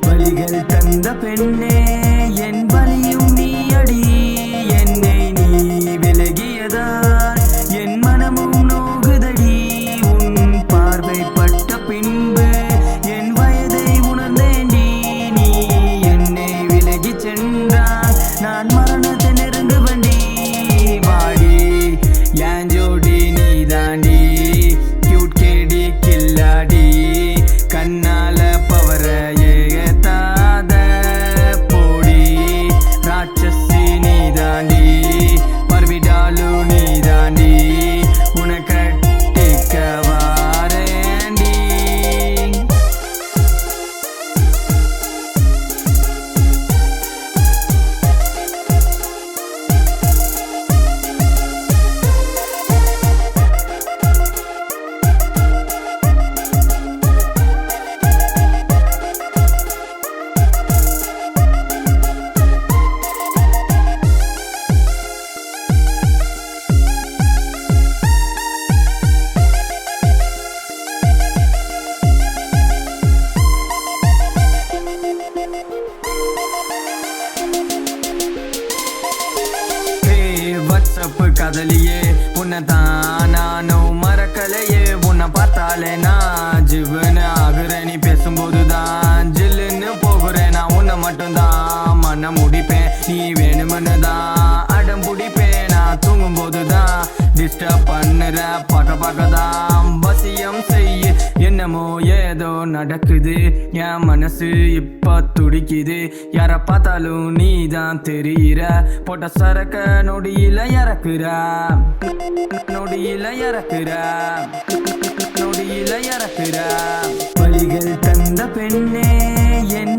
வலிகள் தந்த பெண்ணே என் வலியும் நீ அடி என்னை நீ விலகியதால் என் மனமும் நோகுதடி உன் பார்வைப்பட்ட பின்பு என் வயதை உணர்ந்தேண்டி நீ என்னை விலகி சென்றால் நான் மரணத்தை நெருங்குவண்டி வாடி என் ஜோடி நீ தாண்டி கியூட் கேடி கில்லாடி கண்ணால பவர வாட்ஸ்அப் காதலியே உன்னை தான் நானும் மறக்கலையே உன்னை பார்த்தாலே நான் ஜிவனு ஆகுறேன் நீ பேசும்போதுதான் ஜில்லுன்னு போகிறேன் நான் உன்னை மட்டும்தான் மன முடிப்பேன் நீ வேணும்னு தான் அடம் பிடிப்பேன் நான் தூங்கும் போதுதான் டிஸ்டர்ப் பண்ணுற பார்க்க தான் வசியம் செய்ய என்னமோ ஏதோ நடக்குது என் மனசு இப்ப துடிக்குது யார பார்த்தாலும் நீ தான் தெரியுற போட்ட சரக்க நொடியில இறக்குற வலிகள் தந்த பெண்ணே என்